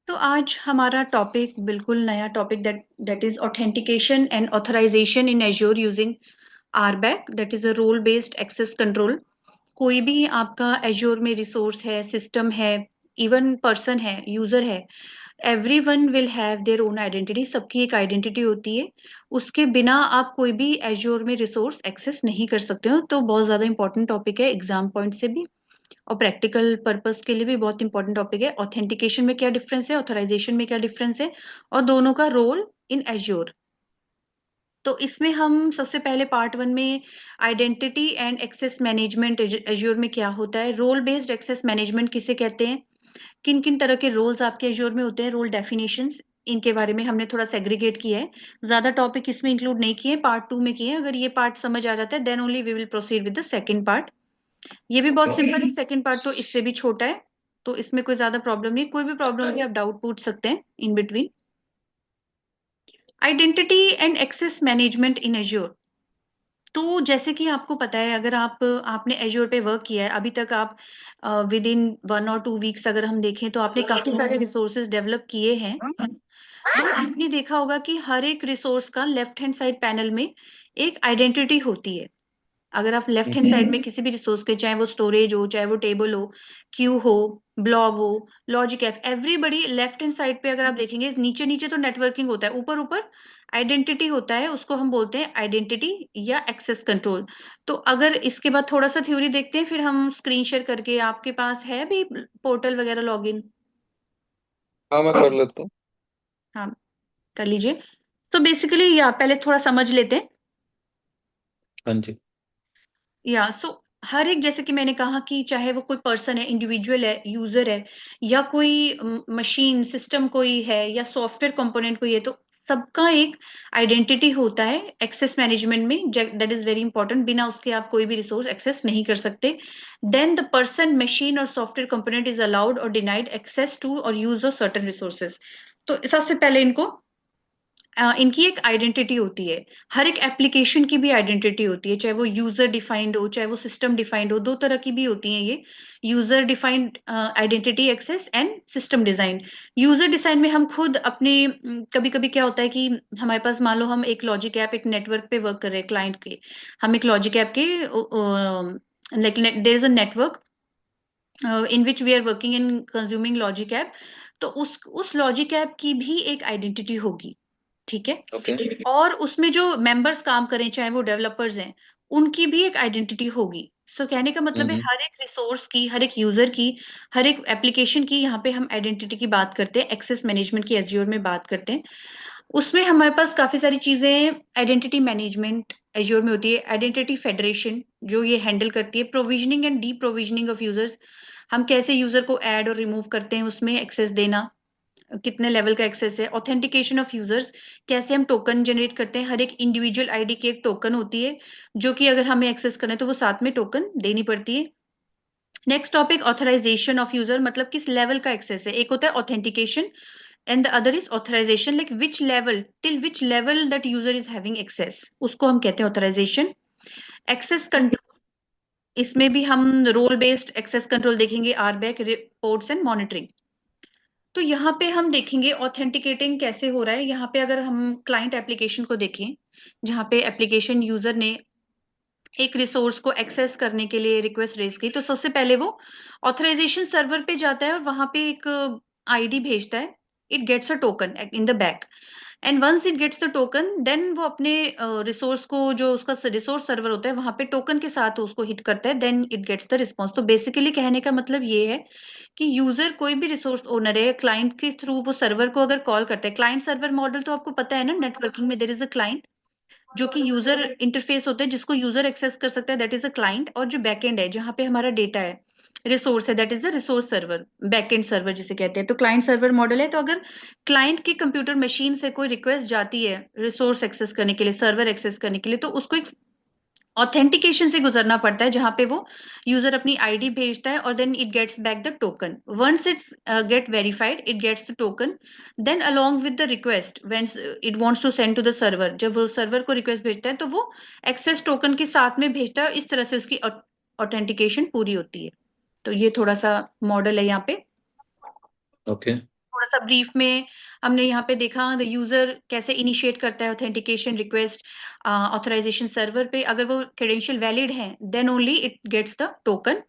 तो आज हमारा टॉपिक बिल्कुल नया topic that is authentication and authorization in Azure using RBAC that is a role based access control. कोई भी आपका एज्योर में रिसोर्स है, सिस्टम है, इवन पर्सन है, यूजर है, everyone will have their own identity. सबकी एक आइडेंटिटी होती है। उसके बिना आप कोई भी एज्योर में रिसोर्स एक्सेस नहीं कर सकते हो। तो बहुत ज्यादा इंपॉर्टेंट टॉपिक है एग्जाम पॉइंट से भी और प्रैक्टिकल पर्पस के लिए भी बहुत इंपॉर्टेंट टॉपिक है। ऑथेंटिकेशन में क्या डिफरेंस है, ऑथराइजेशन में क्या डिफरेंस है, और दोनों का रोल इन एज्योर। तो इसमें हम सबसे पहले पार्ट वन में identity and access management Azure में क्या होता है, रोल बेस्ड एक्सेस मैनेजमेंट किसे कहते हैं, किन किन तरह के रोल्स आपके एज्योर में होते हैं, रोल डेफिनेशंस, इनके बारे में हमने थोड़ा सेग्रीगेट किया है। ज्यादा टॉपिक इसमें इंक्लूड नहीं किए, पार्ट टू में किए हैं। अगर ये पार्ट समझ आ जाता है then only we will proceed with the second part. ये भी बहुत सिंपल है, सेकंड पार्ट तो इससे भी छोटा है। तो इसमें कोई ज्यादा प्रॉब्लम नहीं, कोई भी प्रॉब्लम होगी आप डाउट पूछ सकते हैं in between. Identity and access management in Azure. तो जैसे कि आपको पता है, अगर आपने एज्योर पे वर्क किया है अभी तक, आप विद इन 1 और 2 वीक्स अगर हम देखें तो आपने काफी सारे रिसोर्सेज डेवलप किए हैं। तो आपने देखा होगा कि हर एक रिसोर्स का लेफ्ट हैंड साइड पैनल में एक आइडेंटिटी होती है। अगर आप लेफ्ट हैंड साइड में किसी भी रिसोर्स के, चाहे वो स्टोरेज हो, चाहे वो टेबल हो, क्यू हो, ब्लॉग हो, logic app, everybody left hand side पे अगर आप देखेंगे, नीचे नीचे तो नेटवर्किंग होता है, ऊपर ऊपर आइडेंटिटी होता है। उसको हम बोलते हैं आइडेंटिटी या एक्सेस कंट्रोल। तो अगर इसके बाद थोड़ा सा थ्योरी देखते हैं, फिर हम स्क्रीन शेयर करके, आपके पास है भी पोर्टल वगैरह लॉगिन? हाँ, मैं कर लेता हूँ। हाँ, कर लीजिए। तो बेसिकली या पहले थोड़ा समझ लेते हैं। हाँ जी। या सो हर एक, जैसे कि मैंने कहा कि चाहे वो कोई पर्सन है, इंडिविजुअल है, यूजर है, या कोई मशीन सिस्टम कोई है, या सॉफ्टवेयर कंपोनेंट कोई है, तो सबका एक आइडेंटिटी होता है एक्सेस मैनेजमेंट में। That is very important. बिना उसके आप कोई भी रिसोर्स एक्सेस नहीं कर सकते। देन द पर्सन, मशीन और सॉफ्टवेयर कंपोनेंट इज अलाउड और डिनाइड एक्सेस टू और यूज ऑफ सर्टेन रिसोर्सेज। तो सबसे पहले इनको इनकी एक आइडेंटिटी होती है। हर एक एप्लीकेशन की भी आइडेंटिटी होती है, चाहे वो यूजर डिफाइंड हो, चाहे वो सिस्टम डिफाइंड हो। दो तरह की भी होती हैं ये, user defined identity access and system design. User design में हम खुद अपने, कभी कभी क्या होता है कि हमारे पास, मान लो हम एक लॉजिक ऐप, एक नेटवर्क पे वर्क कर रहे हैं क्लाइंट के। हम एक लॉजिक ऐप के, like there is a network in which we are working in consuming logic app. तो उस लॉजिक ऐप की भी एक आइडेंटिटी होगी, ठीक है। ओके। और उसमें जो मेंबर्स काम करें, चाहे वो डेवलपर्स हैं, उनकी भी एक आइडेंटिटी होगी। सो कहने का मतलब है, हम्म। हर एक रिसोर्स की, हर एक यूजर की, हर एक एप्लीकेशन की, यहाँ पे हम आइडेंटिटी की बात करते हैं, एक्सेस मैनेजमेंट की एज्योर में बात करते हैं। उसमें हमारे पास काफी सारी चीजें आइडेंटिटी मैनेजमेंट एज्योर में होती है। आइडेंटिटी फेडरेशन जो ये हैंडल करती है provisioning and D provisioning of users. हम कैसे यूजर को ऐड और रिमूव करते हैं, उसमें एक्सेस देना, कितने लेवल का एक्सेस है। ऑथेंटिकेशन ऑफ यूजर्स, कैसे हम टोकन जनरेट करते हैं। हर एक इंडिविजुअल आईडी की एक टोकन होती है, जो कि अगर हमें एक्सेस करना है तो वो साथ में टोकन देनी पड़ती है। Next topic authorization of user, मतलब किस लेवल का एक्सेस है। एक होता है authentication and the other is authorization, like which level, till which level that user is having access, उसको हम कहते हैं ऑथराइजेशन। एक्सेस कंट्रोल, इसमें भी हम रोल बेस्ड एक्सेस कंट्रोल देखेंगे, आरबैक, रिपोर्ट्स एंड मॉनिटरिंग। तो यहाँ पे हम देखेंगे ऑथेंटिकेटिंग कैसे हो रहा है। यहाँ पे अगर हम क्लाइंट एप्लीकेशन को देखें, जहाँ पे एप्लीकेशन यूजर ने एक रिसोर्स को एक्सेस करने के लिए रिक्वेस्ट रेज की, तो सबसे पहले वो ऑथराइजेशन सर्वर पे जाता है और वहां पे एक आईडी भेजता है। It gets a token in the back, and once it gets the token then वो अपने रिसोर्स को, जो उसका रिसोर्स सर्वर होता है, वहां पे टोकन के साथ उसको हिट करता है, then it gets the response. तो बेसिकली कहने का मतलब ये है कि यूजर, कोई भी रिसोर्स ओनर है, क्लाइंट के थ्रू वो सर्वर को अगर कॉल करता है, क्लाइंट सर्वर मॉडल तो आपको पता है ना, नेटवर्किंग में देयर इज अ क्लाइंट जो कि यूजर इंटरफेस होता है, जिसको यूजर एक्सेस कर सकता है, दैट इज अ क्लाइंट। और जो बैकएंड है, जहां पे हमारा डेटा है, रिसोर्स है, that is the resource server, backend server जिसे कहते हैं। तो क्लाइंट सर्वर मॉडल है। तो अगर क्लाइंट की कंप्यूटर मशीन से कोई रिक्वेस्ट जाती है रिसोर्स एक्सेस करने के लिए, सर्वर एक्सेस करने के लिए, तो उसको एक ऑथेंटिकेशन से गुजरना पड़ता है, जहां पे वो यूजर अपनी आईडी भेजता है और then it gets back the token. Once it's get verified, it gets the token, then along with the request when it wants to send to the server, जब वो सर्वर को रिक्वेस्ट भेजता है तो वो एक्सेस टोकन के साथ में भेजता है। इस तरह से उसकी ऑथेंटिकेशन पूरी होती है। तो ये थोड़ा सा मॉडल है यहाँ पे। ओके। सा ब्रीफ में हमने यहाँ पे देखा द यूजर कैसे इनिशिएट करता है ऑथेंटिकेशन रिक्वेस्ट ऑथराइजेशन सर्वर पे। अगर वो क्रेडेंशियल वैलिड है then only it gets the token,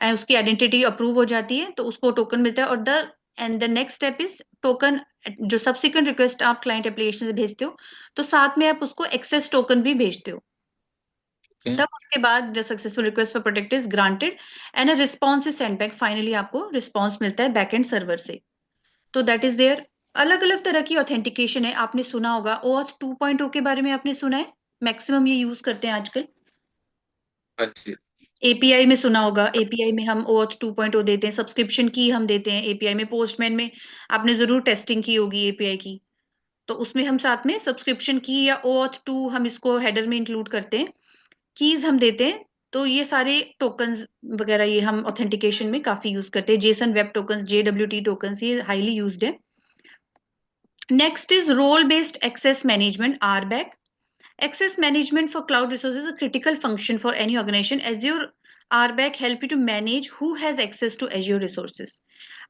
and उसकी आइडेंटिटी अप्रूव हो जाती है तो उसको टोकन मिलता है। और the end the next step is token, जो सब्सिक्वेंट रिक्वेस्ट आप क्लाइंट एप्लीकेशन से भेजते हो तो साथ में आप उसको एक्सेस टोकन भी भेजते हो। ओके। तब उसके बाद the successful request for protect is granted and a response is send back. Finally आपको रिस्पॉन्स मिलता है बैकएंड सर्वर से। तो दैट इज देयर। अलग अलग तरह की ऑथेंटिकेशन है। आपने सुना होगा OAuth 2.0 के बारे में, आपने सुना है? मैक्सिमम ये यूज करते हैं आजकल। हाँ जी। एपीआई में सुना होगा, एपीआई में हम OAuth 2.0 देते हैं, सब्सक्रिप्शन की हम देते हैं एपीआई में। पोस्टमैन में आपने जरूर टेस्टिंग की होगी एपीआई की, तो उसमें हम साथ में सब्सक्रिप्शन की या OAuth 2 हम इसको हेडर में इंक्लूड करते हैं, कीज हम देते हैं। तो ये सारे टोकन्स वगैरह ये हम ऑथेंटिकेशन में काफी यूज करते हैं। JSON web tokens, JWT tokens, ये हाईली यूज्ड है। Next is role based access management, RBAC. Access management for cloud resources is a critical function for any organization. Azure RBAC help you to manage who has access to Azure resources.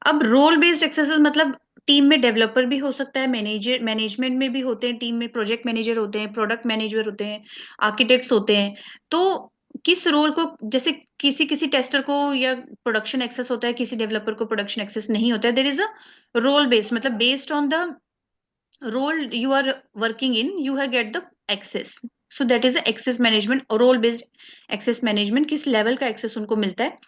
अब role based access मतलब team में developer भी हो सकता है, manager management में भी होते हैं, टीम में प्रोजेक्ट मैनेजर होते हैं, प्रोडक्ट मैनेजर होते हैं, आर्किटेक्ट्स होते हैं। तो किस रोल को, जैसे किसी किसी टेस्टर को या प्रोडक्शन एक्सेस होता है, किसी डेवलपर को प्रोडक्शन एक्सेस नहीं होता है। There is a role based, मतलब based on the role you are working in you have get the access. So that is the access management, role based access management, किस level का access उनको मिलता है।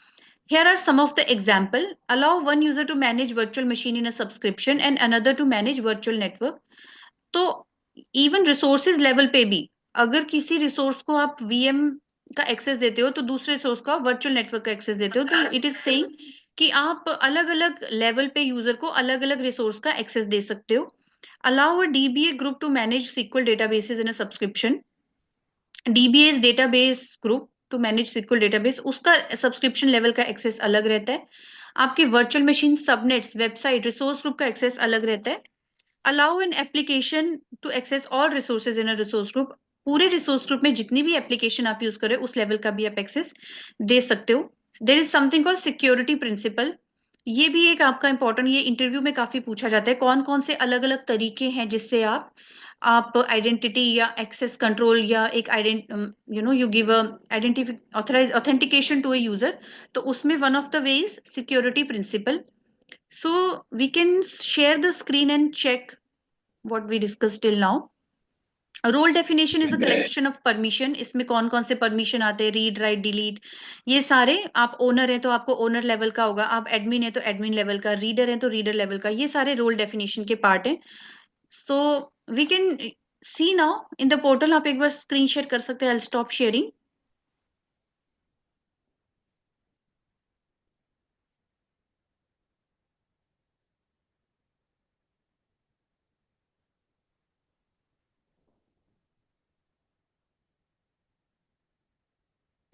Here are some of the example. Allow one user to manage virtual machine in a subscription and another to manage virtual network. तो even resources level पे भी अगर किसी रिसोर्स को आप वीएम का एक्सेस देते हो तो दूसरे रिसोर्स को आप वर्चुअल नेटवर्क का एक्सेस देते हो, तो इट इज सेइंग कि आप अलग अलग लेवल पे यूजर को अलग अलग रिसोर्स का एक्सेस दे सकते हो। Allow a DBA group to manage SQL databases in a subscription. DBA database group to manage SQL database, उसका सब्सक्रिप्शन लेवल का एक्सेस अलग रहता है। आपके virtual machine, subnets, website, resource group का एक्सेस अलग रहता है। Allow an application to access all resources in a resource group. पूरे रिसोर्स ग्रुप में जितनी भी एप्लीकेशन आप यूज करें उस लेवल का भी आप एक्सेस दे सकते हो। There is something called security principal. ये भी एक आपका इंपॉर्टेंट, ये इंटरव्यू में काफी पूछा जाता है, कौन कौन से अलग अलग तरीके हैं जिससे आप आइडेंटिटी या एक्सेस कंट्रोल या एक you give identify authorize authentication to a user. तो उसमें one of the way is security principal. So we can share the screen and check what we discussed till now. Role definition is a collection of permission. इसमें कौन कौन से permission आते हैं, read write delete, ये सारे। आप owner है तो आपको ओनर लेवल का होगा, आप एडमिन है तो एडमिन लेवल का, रीडर है तो रीडर लेवल का, ये सारे रोल डेफिनेशन के पार्ट हैं। So we can see now in the portal. आप एक बार स्क्रीन शेयर कर सकते हैं। I stop sharing.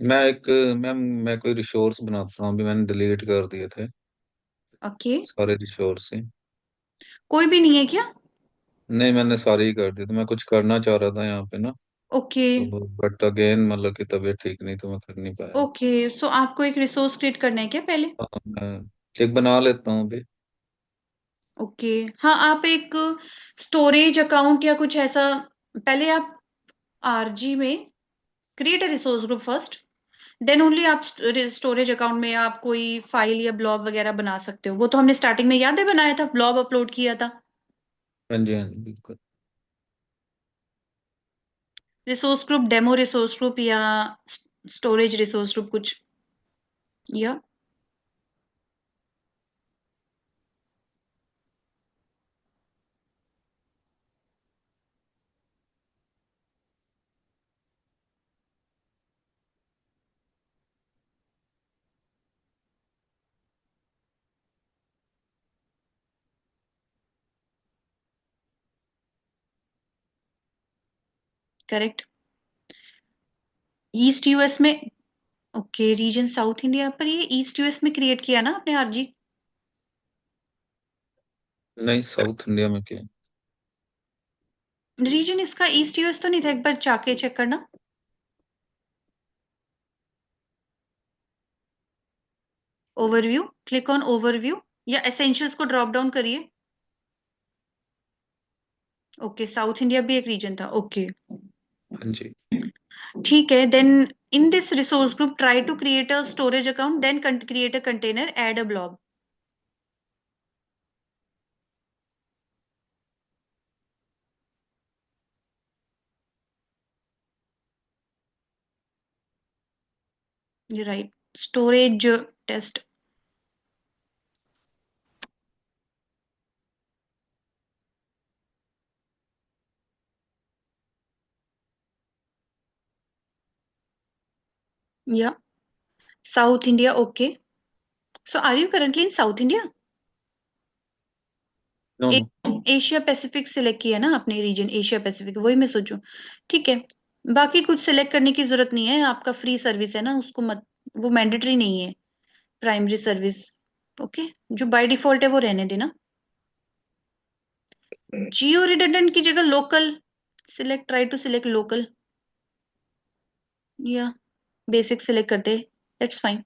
मैं एक मैम मैं कोई रिसोर्स बनाता हूँ, अभी मैंने डिलीट कर दिए थे ओके, सारे रिसोर्स से। कोई भी नहीं है क्या? नहीं, मैंने सारे ही कर दिए, तो मैं कुछ करना चाह रहा था यहाँ पे ना। ओके, तो बट अगेन मतलब कि तबीयत ठीक नहीं, तो मैं कर नहीं पाया। ओके। सो आपको एक रिसोर्स क्रिएट करना है क्या पहले? हाँ, मैं एक बना लेता हूँ अभी। ओके, हाँ, आप एक स्टोरेज अकाउंट या कुछ ऐसा, पहले आप आरजी में create a resource group first, then only आप स्टोरेज अकाउंट में आप कोई फाइल या ब्लॉब वगैरह बना सकते हो। वो तो हमने स्टार्टिंग में याद है बनाया था, ब्लॉब अपलोड किया था। हाँ जी, हाँ जी, बिल्कुल। Resource group, demo resource group या स्टोरेज रिसोर्स ग्रुप कुछ, या करेक्ट। ईस्ट यूएस में, ओके, रीजन साउथ इंडिया पर, ये ईस्ट यूएस में क्रिएट किया ना आपने आरजी? नहीं, साउथ इंडिया में क्या? रीजन इसका ईस्ट यूएस तो नहीं था? एक बार जाके चेक करना। ओवरव्यू, क्लिक ऑन ओवरव्यू या एसेंशियल्स को ड्रॉप डाउन करिए। ओके, साउथ इंडिया भी एक रीजन था, ओके। हाँ जी। ठीक है, then in this resource group try to create a storage account, then create a container, add a blob. Right, storage test. या south India, okay. So are you currently in south India? No no. Asia Pacific select किया ना आपने, reason Asia Pacific, वही मैं सोचूं। ठीक है, बाकी कुछ सिलेक्ट करने की जरूरत नहीं है, आपका फ्री सर्विस है ना, उसको मत, वो मैंडेटरी नहीं है, प्राइमरी सर्विस। ओके, जो बाय डिफॉल्ट है वो रहने देना। जियो रिडंडेंट की जगह local select, try to select local, या बेसिक सिलेक्ट करते, that's fine.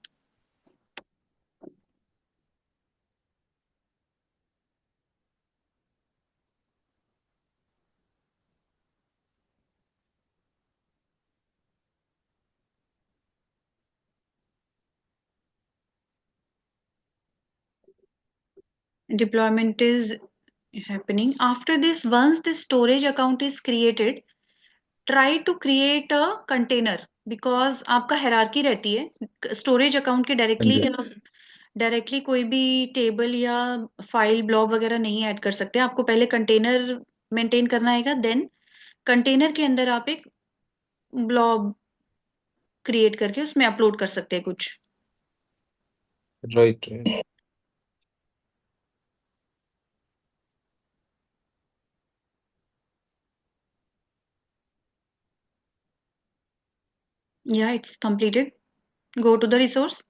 Deployment is happening. After this, once the storage account is created, try to create a container, because आपका hierarchy रहती है स्टोरेज अकाउंट के, हाँ directly G. Directly कोई भी table या फाइल ब्लॉब वगैरह नहीं ऐड कर सकते, आपको पहले कंटेनर मेंटेन करना आएगा, देन कंटेनर के अंदर आप एक ब्लॉब क्रिएट करके उसमें अपलोड कर सकते हैं कुछ। Right right. Yeah it's completed, go to the resource.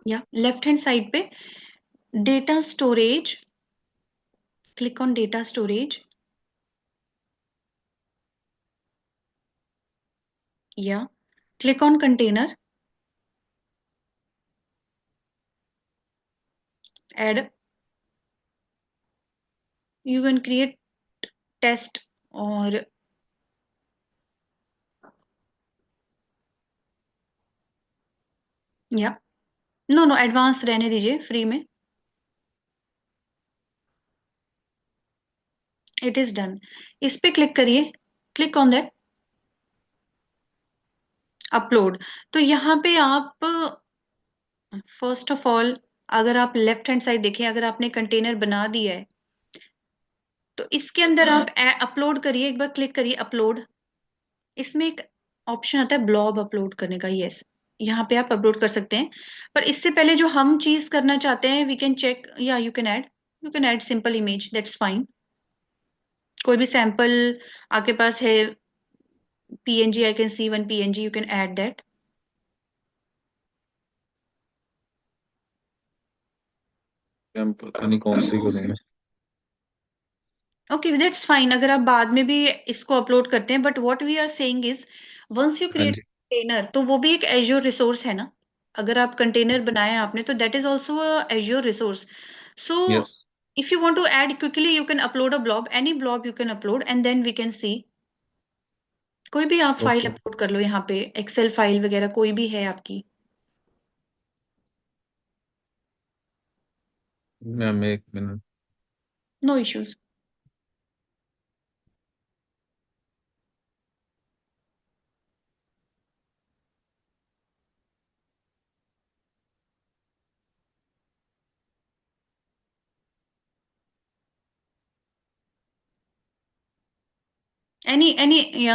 Yeah left hand side पे data storage, click on data storage, yeah click on container, add, you can create test, और yeah no no advance रहने दीजिए, free में। It is done, इस पे click करिए, click on that, upload. तो यहाँ पे आप फर्स्ट ऑफ ऑल, अगर आप लेफ्ट हैंड साइड देखें, अगर आपने कंटेनर बना दिया है तो इसके अंदर आप अपलोड करिए, एक बार क्लिक करिए अपलोड। इसमें एक ऑप्शन आता है ब्लॉब अपलोड करने का, यस, यहाँ पे आप अपलोड कर सकते हैं। पर इससे पहले जो हम चीज करना चाहते हैं, वी कैन चेक, या you can add simple image, that's fine. कोई भी सैंपल आपके पास है, PNG, I can see one PNG, you can add that. हम पता नहीं कौन सी करूँगा। ओके, दैट्स फाइन, अगर आप बाद में भी इसको अपलोड करते हैं, but what we are saying is, once you हाँ क्रिएट जी। कंटेनर, तो वो भी एक एज्योर रिसोर्स है ना, अगर आप कंटेनर बनाया आपने तो that is also azure resource. So yes. if you want to add quickly, you can upload a blob, any blob you can upload, and then we can see। कोई भी आप फाइल ओके। अपलोड कर लो यहाँ पे, Excel file वगैरह कोई भी है आपकी। मैम एक minute. No issues. Any yeah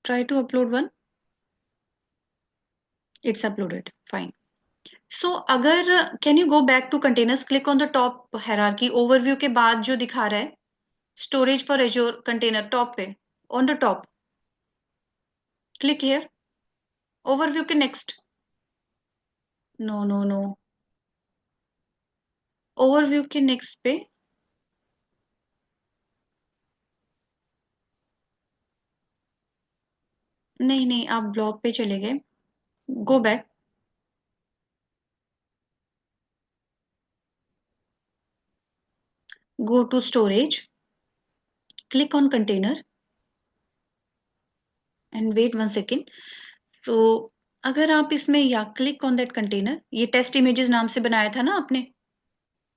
try to upload one, it's uploaded, fine. So अगर, can you go back to containers, click on the top hierarchy overview के बाद जो दिखा रहा है storage for Azure container, top पे, on the top, click here, overview के next, no no no, overview के नेक्स्ट पे, नहीं नहीं, आप ब्लॉग पे चले गए, go back. Go to storage, click on container and wait 1 second. तो अगर आप इसमें, या क्लिक ऑन दैट कंटेनर, ये टेस्ट इमेजेस नाम से बनाया था ना आपने।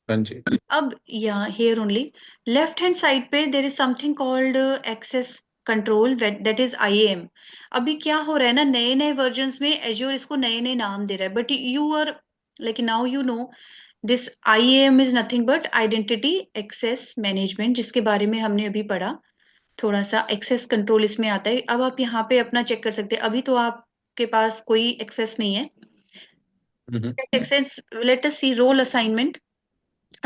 हाँ जी। अब yeah here only, left hand side पे there is something called access control, that is IAM। अभी क्या हो रहा है ना, नए नए वर्जन्स में एज्योर इसको नए नए नाम दे रहा है, but you are like now you know this IAM is nothing but identity access management, जिसके बारे में हमने अभी पढ़ा। थोड़ा सा एक्सेस कंट्रोल इसमें आता है। अब आप यहाँ पे अपना चेक कर सकते हैं, अभी तो आपके पास कोई एक्सेस नहीं है। हम्म। एक्सेस, लेट अस सी रोल असाइनमेंट।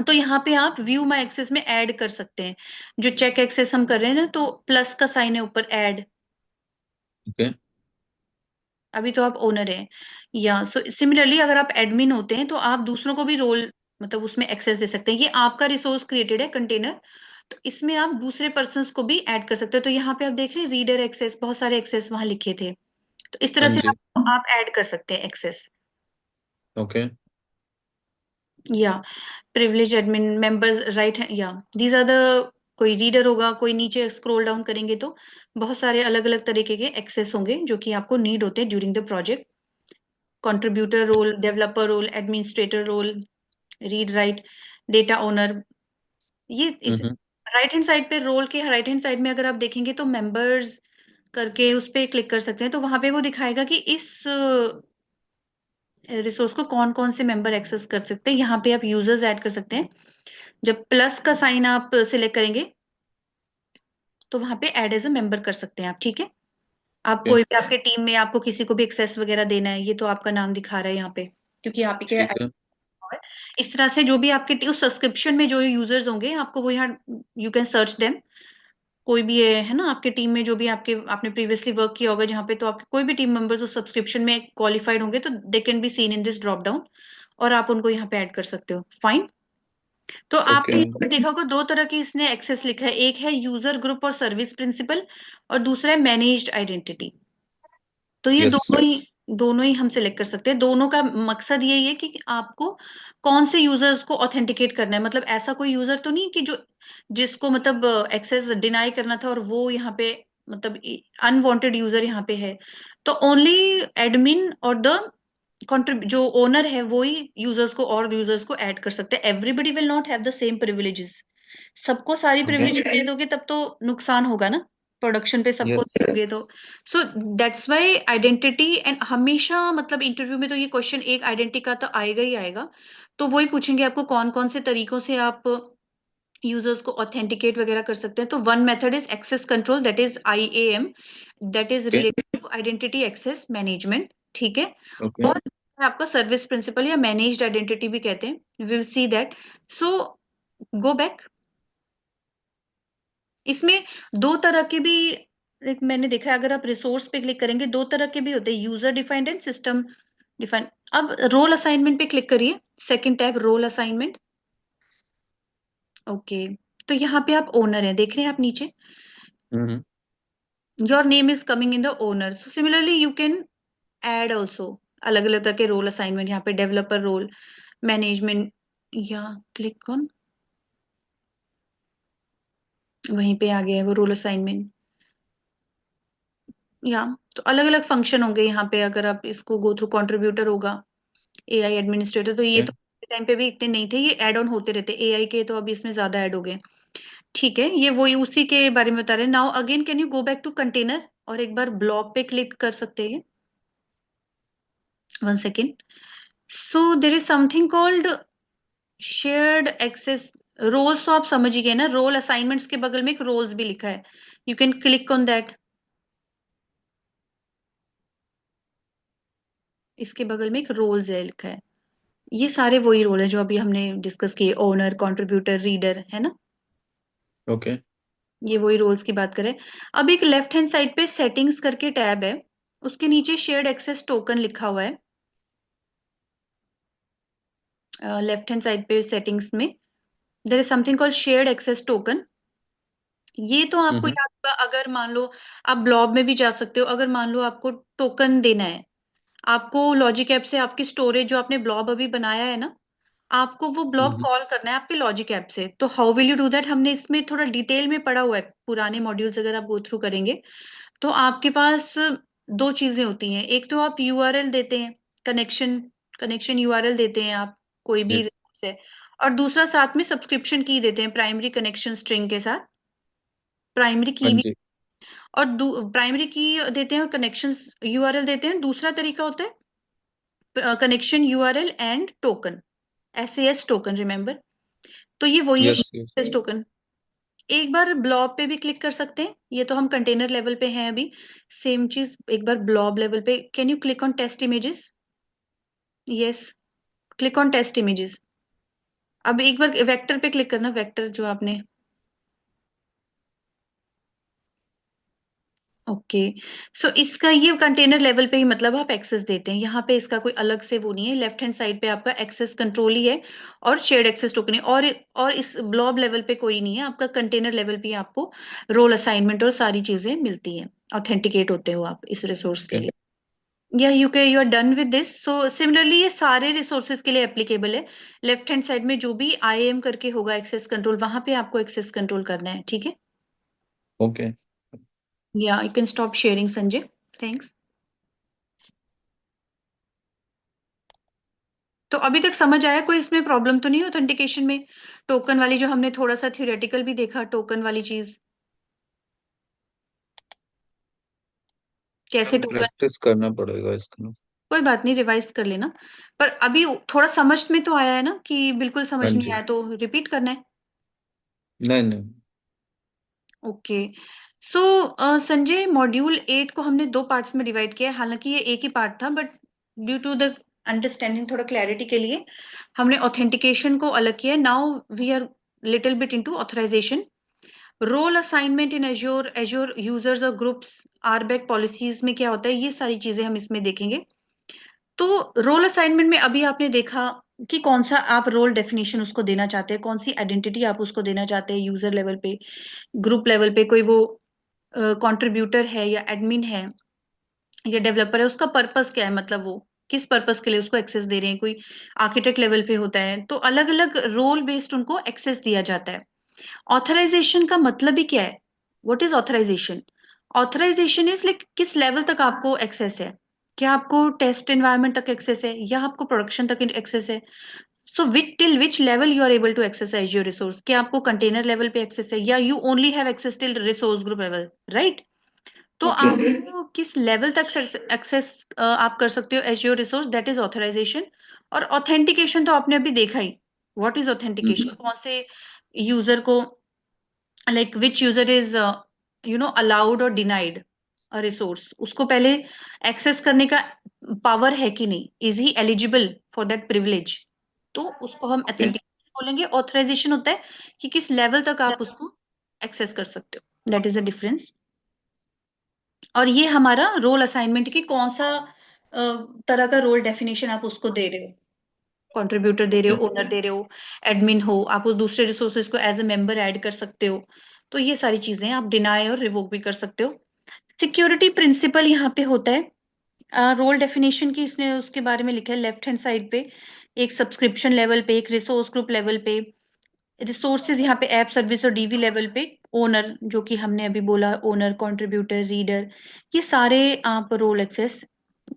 तो यहाँ पे आप व्यू माई एक्सेस में ऐड कर सकते हैं। जो चेक एक्सेस हम कर रहे हैं ना, तो प्लस का साइन है ऊपर, ऐड। ओके। अभी तो आप ओनर हैं। या सो सिमिलरली अगर आप एडमिन होते हैं तो आप दूसरों को भी रोल, मतलब उसमें एक्सेस दे सकते हैं। ये आपका रिसोर्स क्रिएटेड है कंटेनर, तो इसमें आप दूसरे पर्सन्स को भी ऐड कर सकते हैं। तो यहाँ पे आप देख रहे हैं रीडर एक्सेस, बहुत सारे एक्सेस वहां लिखे थे। तो इस तरह हाँ से जी। आप ऐड कर सकते हैं एक्सेस। ओके। या प्रिविलेज एडमिन मेंबर्स राइट है, या दीज आर द, कोई रीडर होगा, कोई नीचे स्क्रॉल डाउन करेंगे तो बहुत सारे अलग अलग तरीके के एक्सेस होंगे जो कि आपको नीड होते हैं during the project. Contributor role, developer role, administrator role, read write, data owner. ये इस हम्म। राइट हैंड साइड पे, रोल के राइट हैंड साइड में अगर आप देखेंगे तो मेंबर्स करके उस पे क्लिक कर सकते हैं। तो वहां पे वो दिखाएगा कि इस रिसोर्स को कौन कौन से मेंबर एक्सेस कर सकते हैं। यहाँ पे आप यूजर्स ऐड कर सकते हैं। जब प्लस का साइन आप सिलेक्ट करेंगे तो वहां पे ऐड एज अ मेंबर कर सकते हैं आप, ठीक है। आप ओके। कोई भी आपके टीम में आपको किसी को भी एक्सेस वगैरह देना है, ये तो आपका नाम दिखा रहा है यहाँ पे, क्योंकि आप ही के ठीक है। है। इस तरह से जो भी आपके उस सब्सक्रिप्शन में जो यूजर्स होंगे, आपको वो यहाँ, यू कैन सर्च देम। कोई भी है ना आपके टीम में, जो भी आपके आपने प्रीवियसली वर्क किया होगा जहाँ पे, तो आपके कोई भी टीम मेंबर्स उस सब्सक्रिप्शन में क्वालिफाइड होंगे तो they can be seen in this drop down, और आप उनको यहाँ पे ऐड कर सकते हो। फाइन। तो ओके। आपने यहाँ पे देखा होगा दो तरह की इसने एक्सेस लिखा है, एक है यूजर ग्रुप और सर्विस प्रिंसिपल, और दूसरा है मैनेज्ड आइडेंटिटी। तो ये यस। दोनों ही हम सिलेक्ट कर सकते हैं। दोनों का मकसद यही है कि आपको कौन से यूजर्स को ऑथेंटिकेट करना है। मतलब ऐसा कोई यूजर तो नहीं कि जो, जिसको मतलब एक्सेस डिनाई करना था और वो यहाँ पे, मतलब अनवांटेड यूजर यहाँ पे है। तो ओनली एडमिन और द कंट्रीब्यू जो ओनर है वो ही यूजर्स को और यूजर्स को ऐड कर सकते हैं। Everybody will not have the same privileges. सबको सारी ओके। प्रिविलेज दे दोगे तब तो नुकसान होगा ना, प्रोडक्शन पे सबको यस। दोगे तो। So that's why identity, and हमेशा मतलब इंटरव्यू में तो ये क्वेश्चन एक आइडेंटिटी का तो आएगा ही आएगा। तो वही पूछेंगे आपको कौन कौन से तरीकों से आप यूजर्स को ऑथेंटिकेट वगैरह कर सकते हैं। तो one method is access control, that is IAM, that is okay. Related to identity access management, ठीक है। ओके। और आपका सर्विस प्रिंसिपल या मैनेज्ड आइडेंटिटी भी कहते हैं, will see that. So go back. इसमें दो तरह के भी, एक मैंने देखा है, अगर आप रिसोर्स पे क्लिक करेंगे दो तरह के भी होते हैं, user defined and system defined. अब रोल असाइनमेंट पे क्लिक करिए, second tab role assignment. Okay. तो यहाँ पे आप ओनर है, देख रहे हैं आप नीचे, hmm. Your name is coming in the owner. So similarly you can add also अलग अलग तरह के रोल असाइनमेंट, यहाँ पे developer role, management, yeah click on, वहीं पे आ गया है वो रोल असाइनमेंट। या तो अलग अलग फंक्शन होंगे यहाँ पे, अगर आप इसको गो थ्रू, कंट्रीब्यूटर होगा, AI एडमिनिस्ट्रेटर, तो ये ओके। तो टाइम पे भी इतने नहीं थे, ये ऐड ऑन होते रहते। AI के तो अभी इसमें ज्यादा ऐड हो गए। ठीक है, ये वही उसी के बारे में बता रहे हैं। Now again can you go back to container, और एक बार ब्लॉब पे क्लिक कर सकते हैं। 1 second. So there is something called shared access roles. तो आप समझ ही गए ना, रोल असाइनमेंट्स के बगल में एक रोल्स भी लिखा है, you can click on that. इसके बगल में एक रोल्स है लिखा है। ये सारे वही रोल है जो अभी हमने डिस्कस किए, ओनर, कंट्रीब्यूटर, रीडर, है ना। ओके। ये वही रोल्स की बात करें। अब एक लेफ्ट हैंड साइड पे सेटिंग्स करके टैब है, उसके नीचे शेयर्ड एक्सेस टोकन लिखा हुआ है। लेफ्ट हैंड साइड पे सेटिंग्स में there is something called shared access token. ये तो आपको हम्म। याद होगा, अगर मान लो आप ब्लॉब में भी जा सकते हो। अगर मान लो आपको टोकन देना है, आपको लॉजिक ऐप से आपकी स्टोरेज जो आपने ब्लॉब अभी बनाया है ना, आपको वो ब्लॉब हम्म, कॉल करना है आपके लॉजिक ऐप से। तो how will you do that, हमने इसमें थोड़ा डिटेल में पढ़ा हुआ है, पुराने मॉड्यूल्स अगर आप गो थ्रू करेंगे तो आपके पास दो चीजें होती हैं। एक तो आप यूआरएल देते हैं, कनेक्शन कनेक्शन यूआरएल देते हैं आप कोई भी जी, रिसोर्स है, और दूसरा साथ में सब्सक्रिप्शन की देते हैं प्राइमरी कनेक्शन स्ट्रिंग के साथ, प्राइमरी हाँ की भी। जी, और प्राइमरी की देते हैं और कनेक्शन यूआरएल देते हैं। दूसरा तरीका होता है connection URL and token, SAS token, remember. तो ये वही है यस यस। SAS token. एक बार ब्लॉब पे भी क्लिक कर सकते हैं, ये तो हम कंटेनर लेवल पे हैं अभी। सेम चीज एक बार ब्लॉब लेवल पे, can you click on test images? Yes, click on test images. अब एक बार वेक्टर पे क्लिक करना, वेक्टर जो आपने, ओके। सो इसका ये कंटेनर लेवल पे ही मतलब आप एक्सेस देते हैं, यहाँ पे इसका कोई अलग से वो नहीं है। लेफ्ट हैंड साइड पे आपका एक्सेस कंट्रोल ही है और शेयर्ड एक्सेस टोकन है, और इस ब्लॉब लेवल पे कोई नहीं है आपका। कंटेनर लेवल पे ही आपको रोल असाइनमेंट और सारी चीजें मिलती हैं, ऑथेंटिकेट होते हो आप इस रिसोर्स के ओके, लिए। या you are done with this. So similarly ये सारे रिसोर्सेज के लिए एप्लीकेबल है। लेफ्ट हैंड साइड में जो भी IAM करके होगा एक्सेस कंट्रोल, वहां पे आपको एक्सेस कंट्रोल करना है, ठीक है। ओके। या you can stop sharing Sanjay, thanks. तो अभी तक समझ आया, कोई इसमें प्रॉब्लम तो नहीं ऑथेंटिकेशन में? टोकन वाली जो हमने थोड़ा सा थ्योरेटिकल भी देखा, टोकन वाली चीज, कैसे टोकन। प्रैक्टिस करना पड़ेगा इसका ना। कोई बात नहीं, रिवाइज कर लेना। पर अभी थोड़ा समझ में तो आया है ना, कि बिल्कुल हाँ समझ नहीं जी। आया तो रिपीट करना है? नहीं नहीं। ओके। सो संजय, मॉड्यूल 8 को हमने दो पार्ट्स में डिवाइड किया है, हालांकि ये एक ही पार्ट था, but due to the understanding, थोड़ा क्लैरिटी के लिए हमने ऑथेंटिकेशन को अलग किया है। Now we are little bit into authorization, role assignment in Azure, Azure users और ग्रुप्स, आरबैक पॉलिसीज में क्या होता है, ये सारी चीजें हम इसमें देखेंगे। तो रोल असाइनमेंट में अभी आपने देखा कि कौन सा आप रोल डेफिनेशन उसको देना चाहते हैं, कौन सी आइडेंटिटी आप उसको देना चाहते हैं यूजर लेवल पे, ग्रुप लेवल पे, कोई वो कंट्रीब्यूटर है या एडमिन है या डेवलपर है, उसका पर्पस क्या है, मतलब वो किस पर्पस के लिए उसको एक्सेस दे रहे हैं। कोई आर्किटेक्ट लेवल पे होता है, तो अलग अलग रोल बेस्ड उनको एक्सेस दिया जाता है। ऑथराइजेशन का मतलब ही क्या है? What is authorization? Authorization is like किस लेवल तक आपको एक्सेस है। क्या आपको टेस्ट एनवायरनमेंट तक एक्सेस है या आपको प्रोडक्शन तक एक्सेस है? So which till which level you are able to access Azure resource? क्या आपको कंटेनर लेवल पे एक्सेस है या you only have access till resource group level, right? तो ओके। आपको किस लेवल तक एक्सेस आप कर सकते हो Azure resource, that is authorization. और ऑथेंटिकेशन तो आपने अभी देखा ही, व्हाट इज हम्म, ऑथेंटिकेशन, कौन से यूजर को, like which user is allowed और डिनाइड अ रिसोर्स, उसको पहले एक्सेस करने का पावर है कि नहीं, is he eligible for that privilege. तो उसको हम ओके। ऑथेंटिकेशन बोलेंगे। ऑथराइजेशन होता है कि किस लेवल तक आप उसको एक्सेस कर सकते हो, दैट इज द डिफरेंस। और ये हमारा रोल असाइनमेंट की कौन सा तरह का रोल डेफिनेशन आप उसको दे रहे हो, कंट्रीब्यूटर दे रहे ओके। हो, ओनर दे रहे हो, एडमिन हो, आप उस दूसरे रिसोर्सेज को एज ए मेंबर ऐड कर सकते हो। तो ये सारी चीजें आप डिनाई और रिवोक भी कर सकते हो। सिक्योरिटी प्रिंसिपल यहाँ पे होता है रोल डेफिनेशन की, इसने उसके बारे में लिखा है लेफ्ट हैंड साइड पे। एक सब्सक्रिप्शन लेवल पे, एक रिसोर्स ग्रुप लेवल पे, रिसोर्सेज यहाँ पे ऐप सर्विस और डीवी लेवल पे, ओनर जो कि हमने अभी बोला, ओनर, कंट्रीब्यूटर, रीडर, ये सारे आप रोल एक्सेस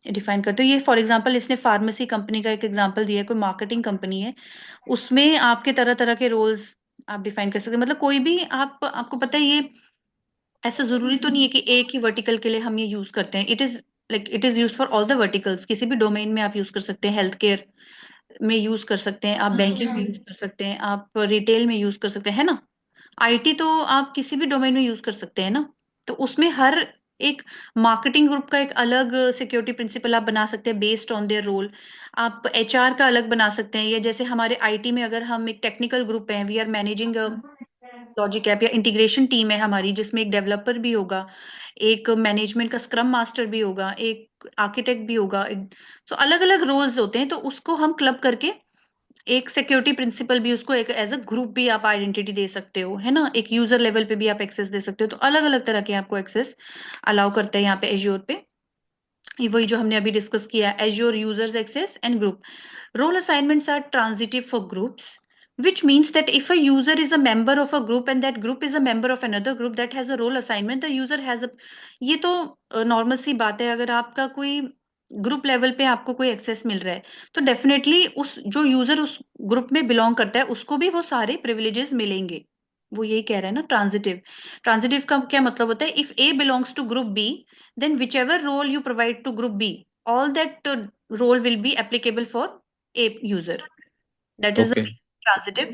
डिफाइन करते हो। ये फॉर एग्जांपल इसने फार्मेसी कंपनी का एक एग्जांपल दिया है, कोई मार्केटिंग कंपनी है, उसमें आपके तरह तरह के रोल्स आप डिफाइन कर सकते हैं। मतलब कोई भी आप, आपको पता है ये ऐसा जरूरी तो नहीं है कि एक ही वर्टिकल के लिए हम ये यूज करते हैं। It is use for all the verticals, किसी भी डोमेन में आप यूज कर सकते हैं। हेल्थ केयर में यूज कर सकते हैं आप, बैंकिंग में यूज कर सकते हैं आप, रिटेल में यूज कर सकते हैं, है ना। आईटी तो आप किसी भी डोमेन में यूज कर सकते हैं ना। तो उसमें हर एक मार्केटिंग ग्रुप का एक अलग सिक्योरिटी प्रिंसिपल आप बना सकते हैं बेस्ड ऑन देयर रोल। आप एचआर का अलग बना सकते हैं, या जैसे हमारे आईटी में अगर हम एक टेक्निकल ग्रुप है, we are managing logic app, या इंटीग्रेशन टीम है हमारी जिसमें एक डेवलपर भी होगा, एक मैनेजमेंट का स्क्रम मास्टर भी होगा, एक आर्किटेक्ट भी होगा, तो अलग अलग रोल्स होते हैं। तो उसको हम क्लब करके एक सिक्योरिटी प्रिंसिपल भी, उसको एक एज अ ग्रुप भी आप आइडेंटिटी दे सकते हो, है ना। एक यूजर लेवल पे भी आप एक्सेस दे सकते हो। तो अलग अलग तरह के आपको एक्सेस अलाउ करते हैं यहाँ पे एज्योर पे। ये वही जो हमने अभी डिस्कस किया, Azure users access and group role assignments are transitive for groups, which means that if a user is a member of a group and that group is a member of another group that has a role assignment, the user has a, ये तो normal सी बात है, अगर आपका कोई group level पे आपको कोई एक्सेस मिल रहा है तो डेफिनेटली उस जो यूजर उस ग्रुप में बिलोंग करता है उसको भी वो सारे प्रिविलेजेस मिलेंगे। वो यही कह रहा है ना ट्रांजिटिव। ट्रांजिटिव का क्या मतलब होता है, if A belongs to group B then whichever role you provide to group B, all that role will be applicable for A user. That is the okay. transitive.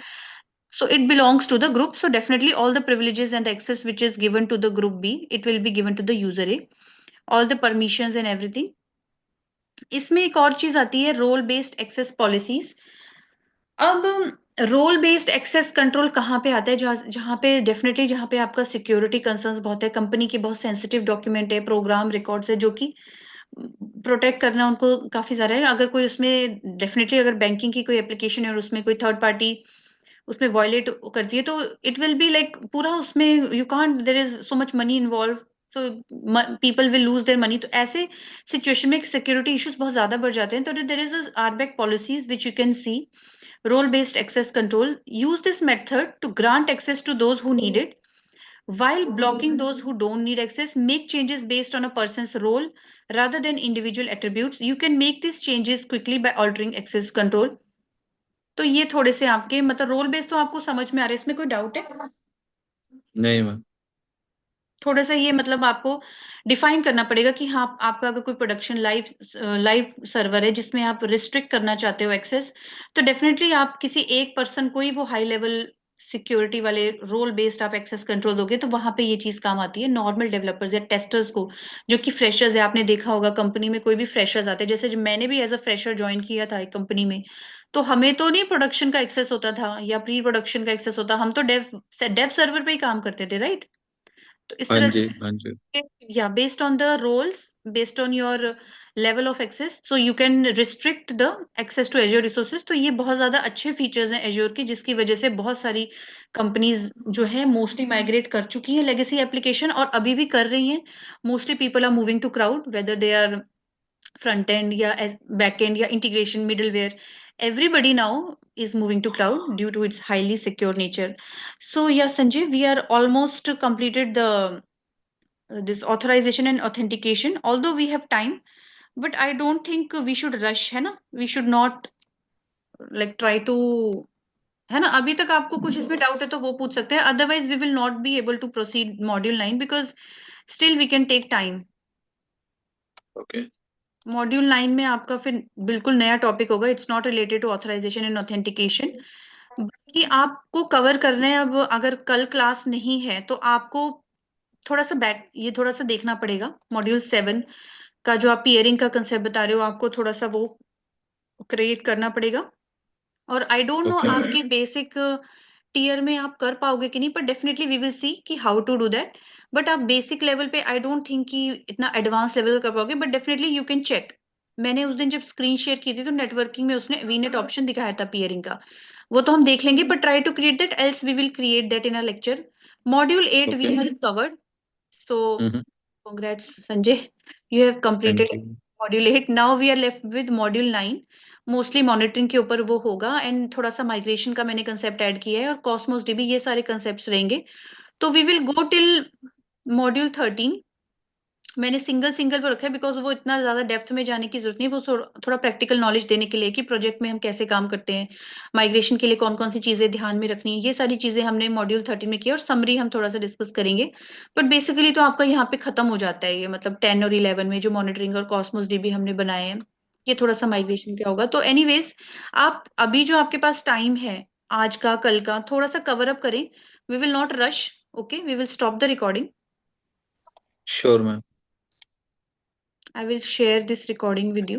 So it belongs to the group. So definitely all the privileges and the access which is given to the group B, it will be given to the user A. All the permissions and everything. इसमें एक और चीज आती है, role based access policies. अब role based access control कहाँ पे आता है, जहाँ जहाँ पे डेफिनेटली जहाँ पे आपका सिक्योरिटी कंसर्न्स बहुत है, कंपनी की बहुत सेंसिटिव डॉक्यूमेंट है, प्रोग्राम रिकॉर्ड्स है, जो कि प्रोटेक्ट करना उनको काफी ज्यादा है। अगर कोई उसमें डेफिनेटली अगर बैंकिंग की कोई एप्लीकेशन है और उसमें कोई थर्ड पार्टी उसमें वॉयलेट करती है तो इट विल बी लाइक पूरा उसमें you can't, there is so much money involve, तो people will lose their money. तो ऐसे सिचुएशन में सिक्योरिटी इश्यूज बहुत ज्यादा बढ़ जाते हैं। तो there is RBAC policies which you can see, role based access control use this method to grant access to those who need it while blocking those who don't need access. Make changes based on a person's role rather than individual attributes. You can make these changes quickly by altering access control. तो ये थोड़े से आपके मतलब role base तो आपको समझ में आ रहा है, इसमें कोई डाउट है? नहीं मैम। थोड़ा सा ये मतलब आपको डिफाइन करना पड़ेगा कि हाँ आपका अगर कोई प्रोडक्शन लाइव लाइव सर्वर है जिसमें आप रिस्ट्रिक्ट करना चाहते हो एक्सेस, तो डेफिनेटली आप किसी एक पर्सन को ही वो हाई लेवल सिक्योरिटी वाले रोल बेस्ड आप एक्सेस कंट्रोल दोगे, तो वहां पे ये चीज काम आती है। नॉर्मल डेवलपर्स या टेस्टर्स को जो कि फ्रेशर्स है, आपने देखा होगा कंपनी में कोई भी फ्रेशर्स आते हैं, जैसे जब मैंने भी एज अ फ्रेशर ज्वाइन किया था एक कंपनी में, तो हमें तो नहीं प्रोडक्शन का एक्सेस होता था या प्री प्रोडक्शन का एक्सेस होता, हम तो डेव डेव सर्वर पे ही काम करते थे, राइट? तो इस हाँ तरह जी, से हाँ जी। yeah, based on the roles, based on your level of access, so you can restrict the access to Azure resources। तो ये बहुत ज्यादा अच्छे फीचर्स हैं Azure की, जिसकी वजह से बहुत सारी कंपनीज जो है मोस्टली माइग्रेट कर चुकी हैं लेगेसी एप्लीकेशन और अभी भी कर रही हैं। Mostly people are moving to cloud, whether they are front end या बैक एंड या integration middleware, everybody now is moving to cloud due to its highly secure nature. So yeah, Sanjay, we are almost completed the this authorization and authentication, although we have time, but I don't think we should rush, है ना? We should not like try to, है ना? अभी तक आपको कुछ इसमें doubt है तो वो पूछ सकते हैं, otherwise we will not be able to proceed module 9 because still we can take time. Okay. Module 9 में आपका फिर बिल्कुल नया टॉपिक होगा, it's not related to authorization and authentication, बल्कि आपको कवर करना है। अब अगर कल क्लास नहीं है तो आपको थोड़ा सा बैक ये थोड़ा सा देखना पड़ेगा, मॉड्यूल 7 का जो आप पियरिंग का कंसेप्ट बता रहे हो, आपको थोड़ा सा वो क्रिएट करना पड़ेगा। और आई डोंट नो ओके। आपके बेसिक टीयर में आप कर पाओगे कि नहीं, पर डेफिनेटली वी विल सी कि how to do that. But आप बेसिक लेवल पे आई डोंट थिंक कि इतना एडवांस लेवल का कर पाओगे, but definitely you can check. मैंने उस दिन जब स्क्रीन शेयर की थी तो नेटवर्किंग में उसने वीनेट ऑप्शन दिखाया था पियरिंग का, वो तो हम देख लेंगे, but try to create that, else we will create that in a lecture. Module 8 we okay. Have covered, so hmm. congrats Sanjay, you have thank completed you. module 8। Now we are left with module 9, mostly monitoring के ऊपर वो होगा and थोड़ा सा migration का मैंने concept add किया है और कॉस्मोस डीबी, ये सारे कंसेप्ट्स रहेंगे। तो we will go till module 13। मैंने सिंगल सिंगल पे रखा है बिकॉज वो इतना ज्यादा डेप्थ में जाने की जरूरत नहीं, वो थोड़ा प्रैक्टिकल नॉलेज देने के लिए कि प्रोजेक्ट में हम कैसे काम करते हैं, माइग्रेशन के लिए कौन कौन सी चीजें ध्यान में रखनी है, ये सारी चीजें हमने मॉड्यूल 13 में की और समरी हम थोड़ा सा डिस्कस करेंगे। बट बेसिकली तो आपका यहाँ पे खत्म हो जाता है ये, मतलब 10 और 11 में जो मॉनिटरिंग और कॉस्मोस डीबी हमने बनाए हैं, ये थोड़ा सा माइग्रेशन का होगा। तो एनीवेज, आप अभी जो आपके पास टाइम है आज का कल का, थोड़ा सा कवर अप करें। We will not rush, okay? We will stop the recording. Sure ma'am. I will share this recording with you.